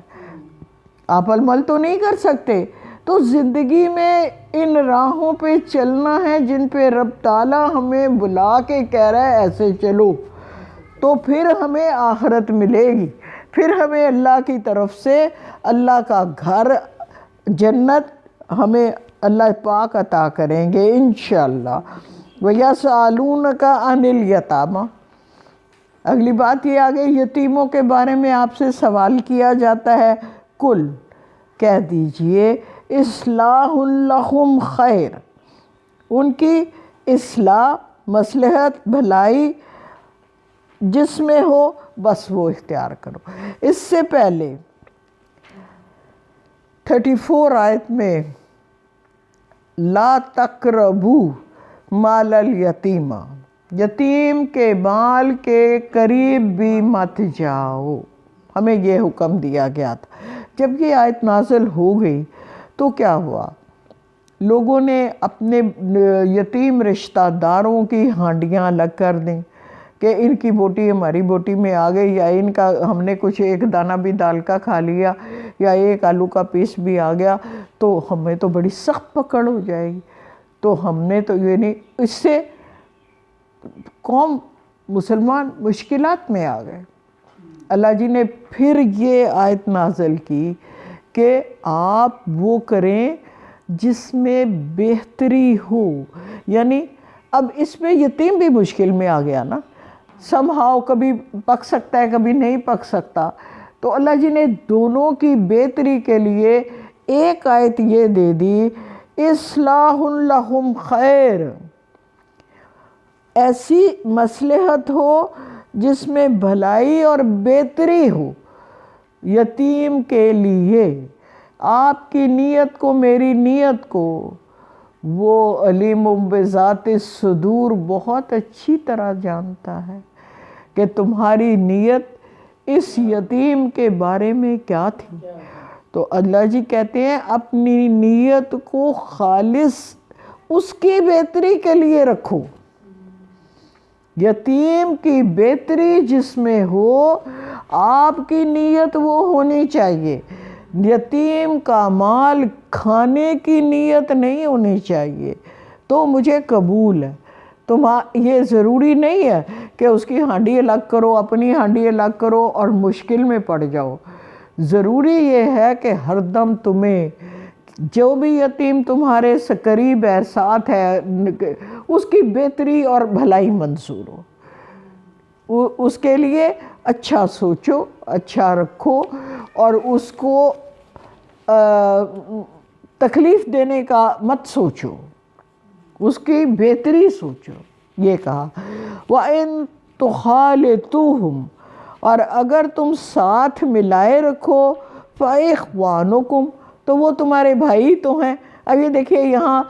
آپ عمل تو نہیں کر سکتے۔ تو زندگی میں ان راہوں پہ چلنا ہے جن پہ رب تعالیٰ ہمیں بلا کے کہہ رہا ہے ایسے چلو، تو پھر ہمیں آخرت ملے گی، پھر ہمیں اللہ کی طرف سے اللہ کا گھر جنت ہمیں اللہ پاک عطا کریں گے انشاءاللہ۔ وَيَسْأَلُونَكَ عَنِ الْيَتَامَى، اگلی بات یہ آگے، یتیموں کے بارے میں آپ سے سوال کیا جاتا ہے، کل، کہہ دیجئے، اصلاح لہم خیر، ان کی اصلاح، مصلحت، بھلائی جس میں ہو بس وہ اختیار کرو۔ اس سے پہلے 34 آیت میں لا تقربوا مال الیتیم، یتیم کے مال کے قریب بھی مت جاؤ، ہمیں یہ حکم دیا گیا تھا۔ جب یہ آیت نازل ہو گئی تو کیا ہوا، لوگوں نے اپنے یتیم رشتہ داروں کی ہانڈیاں الگ کر دیں کہ ان کی بوٹی ہماری بوٹی میں آ گئی، یا ان کا ہم نے کچھ ایک دانہ بھی دال کا کھا لیا یا ایک آلو کا پیس بھی آ گیا تو ہمیں تو بڑی سخت پکڑ ہو جائے گی۔ تو ہم نے تو یہ نہیں، اس سے قوم مسلمان مشکلات میں آ گئے۔ اللہ جی نے پھر یہ آیت نازل کی کہ آپ وہ کریں جس میں بہتری ہو، یعنی اب اس میں یتیم بھی مشکل میں آ گیا نا، somehow کبھی پک سکتا ہے کبھی نہیں پک سکتا، تو اللہ جی نے دونوں کی بہتری کے لیے ایک آیت یہ دے دی، اصلاح لہم خیر، ایسی مصلحت ہو جس میں بھلائی اور بہتری ہو یتیم کے لیے۔ آپ کی نیت کو، میری نیت کو، وہ علیم بذات الصدور بہت اچھی طرح جانتا ہے کہ تمہاری نیت اس یتیم کے بارے میں کیا تھی۔ تو اللہ جی کہتے ہیں اپنی نیت کو خالص اس کی بہتری کے لیے رکھو، یتیم کی بہتری جس میں ہو آپ کی نیت وہ ہونی چاہیے، یتیم کا مال کھانے کی نیت نہیں ہونی چاہیے تو مجھے قبول ہے۔ یہ ضروری نہیں ہے کہ اس کی ہانڈی الگ کرو، اپنی ہانڈی الگ کرو اور مشکل میں پڑ جاؤ۔ ضروری یہ ہے کہ ہر دم تمہیں جو بھی یتیم تمہارے قریب ہے، ساتھ ہے، اس کی بہتری اور بھلائی منظور ہو، اس کے لیے اچھا سوچو، اچھا رکھو، اور اس کو تکلیف دینے کا مت سوچو، اس کی بہتری سوچو۔ یہ کہا وَإِن تُخَالِطُوهُمْ، اور اگر تم ساتھ ملائے رکھو فَإِخْوَانُكُمْ، تو وہ تمہارے بھائی تو ہیں۔ اب یہ دیکھیے یہاں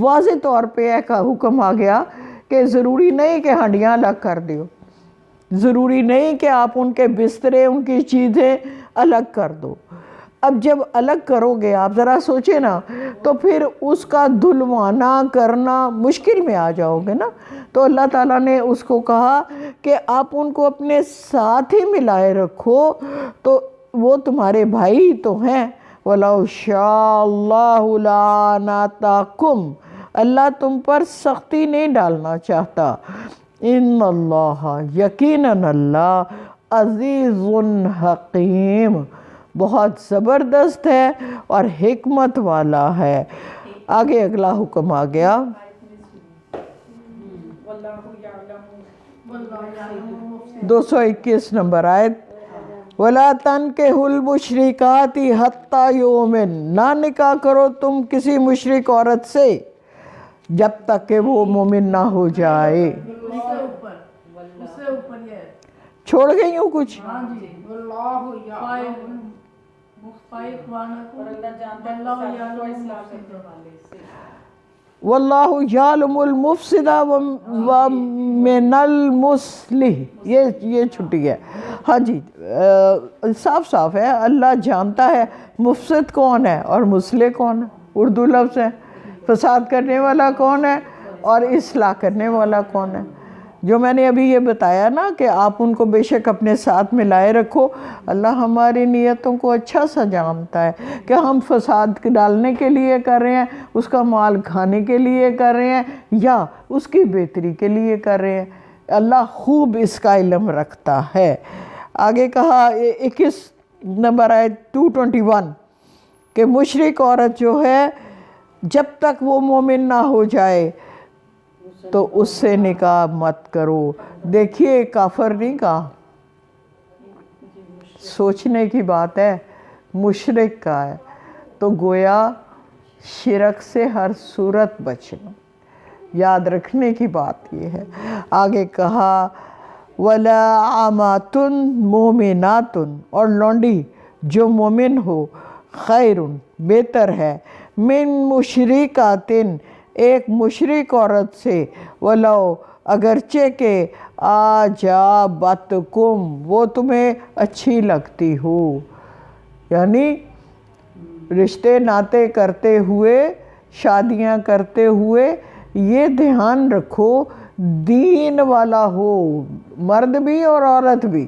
واضح طور پہ ایک حکم آ گیا کہ ضروری نہیں کہ ہنڈیاں الگ کر دیو، ضروری نہیں کہ آپ ان کے بسترے، ان کی چیزیں الگ کر دو۔ اب جب الگ کرو گے آپ ذرا سوچیں نا، تو پھر اس کا دھلوانا کرنا مشکل میں آ جاؤ گے نا۔ تو اللہ تعالیٰ نے اس کو کہا کہ آپ ان کو اپنے ساتھ ہی ملائے رکھو، تو وہ تمہارے بھائی تو ہیں۔ وَلَوْ شَاءَ اللَّهُ لَعَنَتَكُمْ، اللہ تم پر سختی نہیں ڈالنا چاہتا۔ ان اللہ، یقیناً اللہ، عزیز حکیم، بہت زبردست ہے اور حکمت والا ہے۔ آگے اگلا حکم آ گیا، 221 نمبر آیت، وَلَا تَنْكِحُوا الْمُشْرِكَاتِ حَتَّى يُؤْمِنْ، نہ نکاح کرو تم کسی مشرک عورت سے جب تک کہ وہ مومن نہ ہو جائے۔ چھوڑ گئی ہوں کچھ؟ واللہ یعلم المفسد ومن المصلح، یہ چھٹی ہے۔ ہاں جی، صاف صاف ہے، اللہ جانتا ہے مفسد کون ہے اور مصلح کون ہے، اردو لفظ ہے۔ فساد کرنے والا کون ہے اور اصلاح کرنے والا کون ہے۔ جو میں نے ابھی یہ بتایا نا کہ آپ ان کو بے شک اپنے ساتھ ملائے رکھو، اللہ ہماری نیتوں کو اچھا سا جانتا ہے کہ ہم فساد ڈالنے کے لیے کر رہے ہیں، اس کا مال کھانے کے لیے کر رہے ہیں، یا اس کی بہتری کے لیے کر رہے ہیں۔ اللہ خوب اس کا علم رکھتا ہے۔ آگے کہا 21 نمبر آیت 221 کہ مشرک عورت جو ہے جب تک وہ مومن نہ ہو جائے تو اس سے نکاح مت کرو۔ دیکھیے کافر نہیں کہا، سوچنے کی بات ہے، مشرک کا ہے، تو گویا شرک سے ہر صورت بچنا، یاد رکھنے کی بات یہ ہے۔ آگے کہا وَلَا عَمَاتٌ مُؤْمِنَاتٌ، اور لونڈی جو مومن ہو، خیر بہتر ہے، من مشرکات، ایک مشرک عورت سے، وَلَوْ اگرچہ کہ اعجبتکم، وہ تمہیں اچھی لگتی ہو۔ یعنی رشتے ناتے کرتے ہوئے، شادیاں کرتے ہوئے یہ دھیان رکھو دین والا ہو، مرد بھی اور عورت بھی۔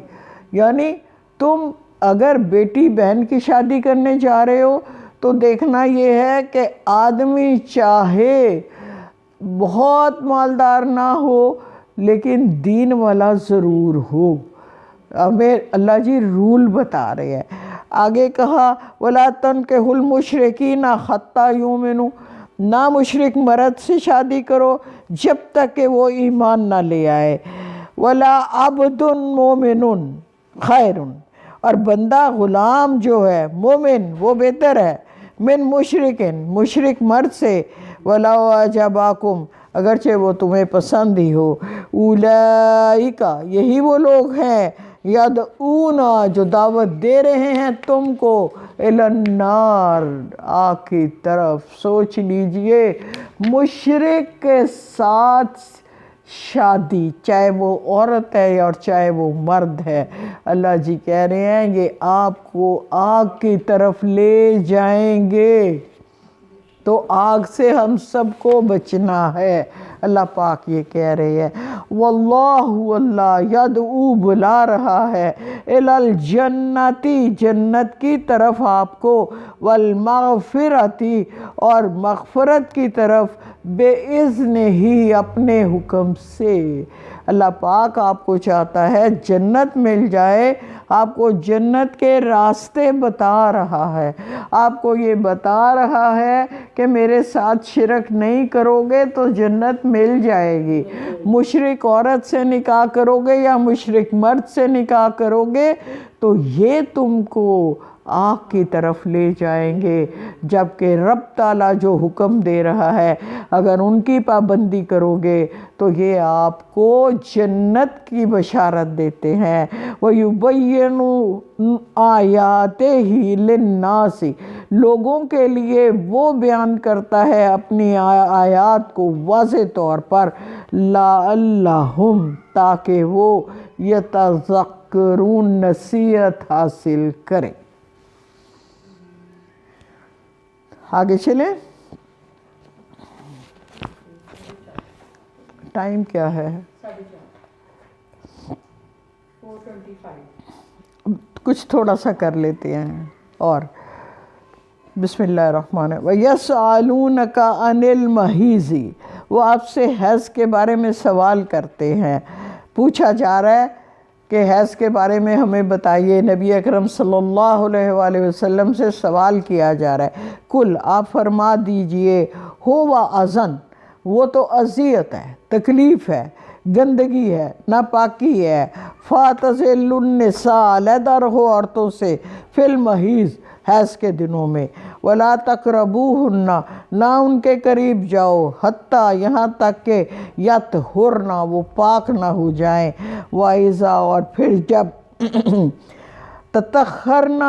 یعنی تم اگر بیٹی بہن کی شادی کرنے جا رہے ہو تو دیکھنا یہ ہے کہ آدمی چاہے بہت مالدار نہ ہو لیکن دین والا ضرور ہو۔ ہمیں اللہ جی رول بتا رہے ہیں۔ آگے کہا وَلَا تَنْكِحُوا الْمُشْرِكِينَ حَتَّى يُؤْمِنُوا، نہ مشرک مرد سے شادی کرو جب تک کہ وہ ایمان نہ لے آئے۔ وَلَا عَبْدٌ مُؤْمِنٌ خَيْرٌ، اور بندہ غلام جو ہے مومن وہ بہتر ہے، من مشرکن، مشرک مرد سے، وَلَوْ أَعْجَبَكُمْ، اگرچہ وہ تمہیں پسند ہی ہو۔ اولئک، یہی وہ لوگ ہیں، یدعون، جو دعوت دے رہے ہیں تم کو، الی النار، آگ کی طرف۔ سوچ لیجئے مشرک کے ساتھ شادی، چاہے وہ عورت ہے اور چاہے وہ مرد ہے، اللہ جی کہہ رہے ہیں یہ آپ کو آگ کی طرف لے جائیں گے۔ تو آگ سے ہم سب کو بچنا ہے، اللہ پاک یہ کہہ رہے ہیں۔ واللہ اللہ یدعو بلا رہا ہے الالجنتی جنت کی طرف آپ کو، والمغفرتی اور مغفرت کی طرف، بے اذن ہی اپنے حکم سے۔ اللہ پاک آپ کو چاہتا ہے جنت مل جائے، آپ کو جنت کے راستے بتا رہا ہے، آپ کو یہ بتا رہا ہے کہ میرے ساتھ شرک نہیں کرو گے تو جنت مل جائے گی۔ مشرک عورت سے نکاح کرو گے یا مشرک مرد سے نکاح کرو گے تو یہ تم کو آگ کی طرف لے جائیں گے، جبکہ رب تعالیٰ جو حکم دے رہا ہے اگر ان کی پابندی کرو گے تو یہ آپ کو جنت کی بشارت دیتے ہیں۔ وَيُبَيِّنُ آیَاتِهِ لِلنَّاسِ لوگوں کے لیے وہ بیان کرتا ہے اپنی آیات کو واضح طور پر، لَعَلَّهُمْ تاکہ وہ يَتَذَكَّرُونَ نصیحت حاصل کریں۔ آگے چلیں، ٹائم کیا ہے؟ 4:25 کچھ تھوڑا سا کر لیتے ہیں اور بسم اللہ الرحمن الرحیم۔ وَيَسْأَلُونَكَ عَنِ الْمَحِيضِ وہ آپ سے حیض کے بارے میں سوال کرتے ہیں، پوچھا جا رہا ہے کہ حیض کے بارے میں ہمیں بتائیے، نبی اکرم صلی اللہ علیہ وآلہ وسلم سے سوال کیا جا رہا ہے۔ کل آپ فرما دیجئے، ہو اذن وہ تو اذیت ہے، تکلیف ہے، گندگی ہے، ناپاکی ہے، فَاعْتَزِلُوا النِّسَاءَ علیحدہ رہو عورتوں سے، فی المحیض حیض کے دنوں میں، وَلَا تَقْرَبُوهُنَّ نہ ان کے قریب جاؤ، حتیٰ یہاں تک کہ یطہرن وہ پاک نہ ہو جائیں، وَإِذَا اور پھر جب تطہرن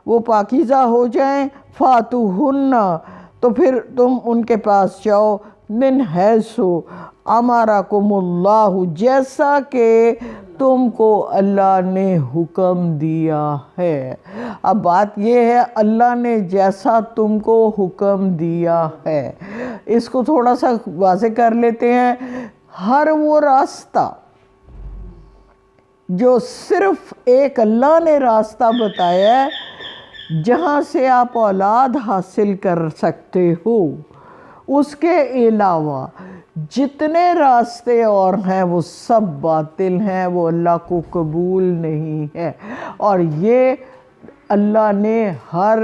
وہ پاکیزہ ہو جائیں، فَاتُوهُنَّ تو پھر تم ان کے پاس جاؤ، من حیث امرکم اللہ جیسا کہ تم کو اللہ نے حکم دیا ہے۔ اب بات یہ ہے اللہ نے جیسا تم کو حکم دیا ہے، اس کو تھوڑا سا واضح کر لیتے ہیں۔ ہر وہ راستہ جو صرف ایک اللہ نے راستہ بتایا ہے جہاں سے آپ اولاد حاصل کر سکتے ہو، اس کے علاوہ جتنے راستے اور ہیں وہ سب باطل ہیں، وہ اللہ کو قبول نہیں ہے، اور یہ اللہ نے ہر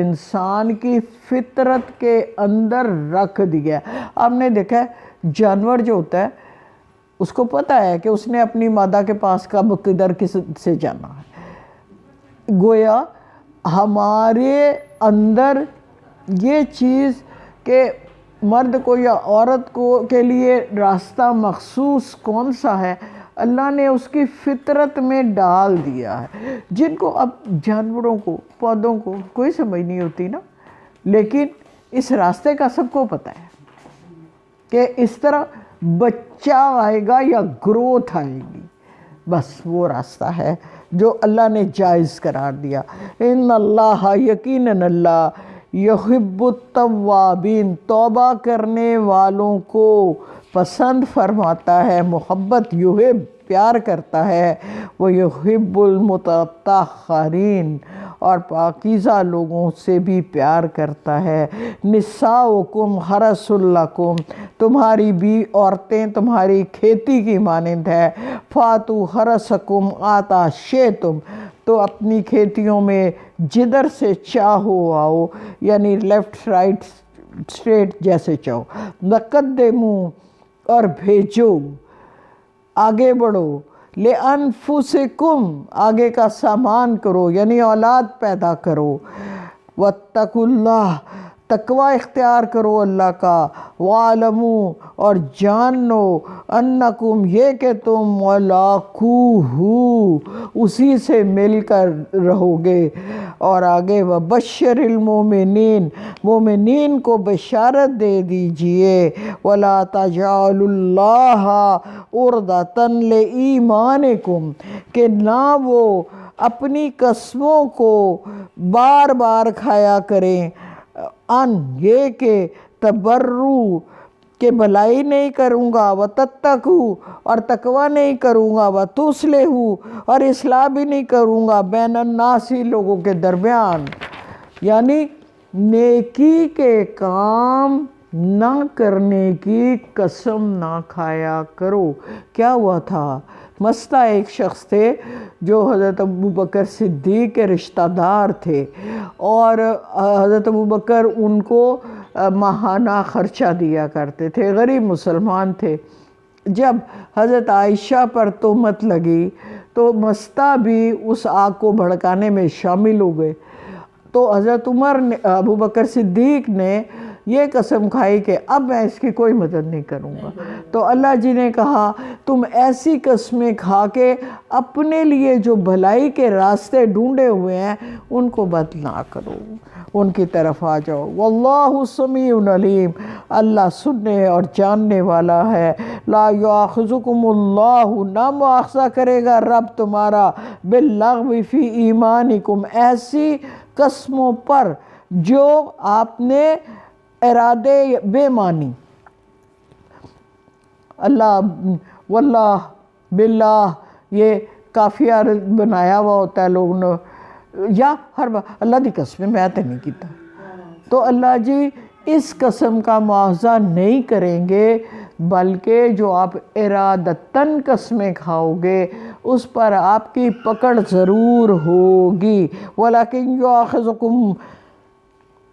انسان کی فطرت کے اندر رکھ دیا ہے۔ آپ نے دیکھا ہے جانور جو ہوتا ہے اس کو پتہ ہے کہ اس نے اپنی مادہ کے پاس کب کدھر کس سے جانا ہے۔ گویا ہمارے اندر یہ چیز کہ مرد کو یا عورت کو کے لیے راستہ مخصوص کون سا ہے اللہ نے اس کی فطرت میں ڈال دیا ہے، جن کو اب جانوروں کو پودوں کو کوئی سمجھ نہیں ہوتی نا، لیکن اس راستے کا سب کو پتہ ہے کہ اس طرح بچہ آئے گا یا گروتھ آئے گی، بس وہ راستہ ہے جو اللہ نے جائز قرار دیا۔ ان اللہ یقیناً اللہ یحب التوابین توبہ کرنے والوں کو پسند فرماتا ہے، محبت یحب پیار کرتا ہے، وہ یحب المتطہرین اور پاکیزہ لوگوں سے بھی پیار کرتا ہے۔ نساؤکم حرث لکم تمہاری بھی عورتیں تمہاری کھیتی کی مانند ہے، فاتو حرثکم آتا شئتم تو اپنی کھیتیوں میں جدھر سے چاہو آؤ، یعنی لیفٹ رائٹ اسٹریٹ جیسے چاہو، وقدموا اور بھیجو، آگے بڑھو، لِأَنفُسِكُمْ آگے کا سامان کرو یعنی اولاد پیدا کرو، وَاتَّقُوا اللَّهَ تقوی اختیار کرو اللہ کا، وَاعْلَمُوا اور جان لو، أَنَّكُمْ یہ کہ تم مُلاقُوهُ اسی سے مل کر رہو گے، اور آگے وَبَشِّرِ الْمُؤْمِنِينَ مومنین کو بشارت دے دیجئے، وَلَا تَجْعَلُوا اللَّهَ عُرْضَةً لِإِيمَانِكُمْ کہ نہ وہ اپنی قسموں کو بار بار کھایا کریں، ان یہ کہ تبرو کہ بھلائی نہیں کروں گا، وتتقو اور تقوی نہیں کروں گا، وتصلحو اور اصلاح بھی نہیں کروں گا، بین الناس لوگوں کے درمیان، یعنی نیکی کے کام نہ کرنے کی قسم نہ کھایا کرو۔ کیا ہوا تھا؟ مستہ ایک شخص تھے جو حضرت ابوبکر صدیق کے رشتہ دار تھے، اور حضرت ابوبکر ان کو ماہانہ خرچہ دیا کرتے تھے، غریب مسلمان تھے۔ جب حضرت عائشہ پر تہمت لگی تو مستہ بھی اس آگ کو بھڑکانے میں شامل ہو گئے، تو حضرت ابوبکر صدیق نے یہ قسم کھائی کہ اب میں اس کی کوئی مدد نہیں کروں گا۔ تو اللہ جی نے کہا تم ایسی قسمیں کھا کے اپنے لیے جو بھلائی کے راستے ڈھونڈے ہوئے ہیں ان کو بد نہ کرو، ان کی طرف آ جاؤ۔ واللہ سمیع علیم، اللہ سننے اور جاننے والا ہے۔ لا یؤاخذکم اللہ، نہ مؤاخذہ کرے گا رب تمہارا، باللغو فی ایمانکم، ایسی قسموں پر جو آپ نے ارادے بے مانی۔ اللہ واللہ باللہ یہ کافیہ بنایا ہوا ہوتا ہے لوگوں نے، یا ہر بار اللہ دی قسم میں تے نہیں کیتا، تو اللہ جی اس قسم کا مواخذہ نہیں کریں گے، بلکہ جو آپ ارادتاً قسمیں کھاؤ گے اس پر آپ کی پکڑ ضرور ہوگی۔ وَلَكِنْ يُؤَاخِذُكُمْ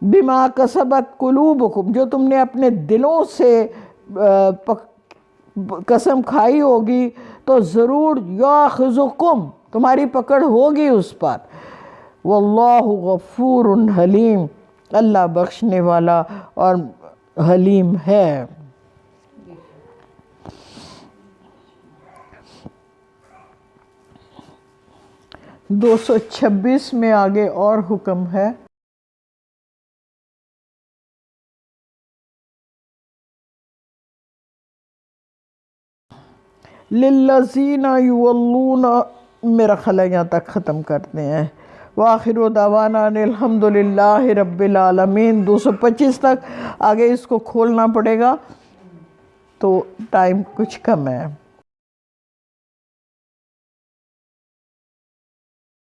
بِمَا كَسَبَتْ قُلُوبُكُمْ، جو تم نے اپنے دلوں سے قسم کھائی ہوگی تو ضرور یؤاخذکم، تمہاری پکڑ ہوگی اس پر۔ واللہ غفور حلیم، اللہ بخشنے والا اور حلیم ہے۔ 226 میں آگے اور حکم ہے، للذین یولون، میرا خیال ہے یہاں تک ختم کرتے ہیں۔ وآخر دعوانا ان الحمدللہ رب العالمین۔ 225 تک، آگے اس کو کھولنا پڑے گا تو ٹائم کچھ کم ہے۔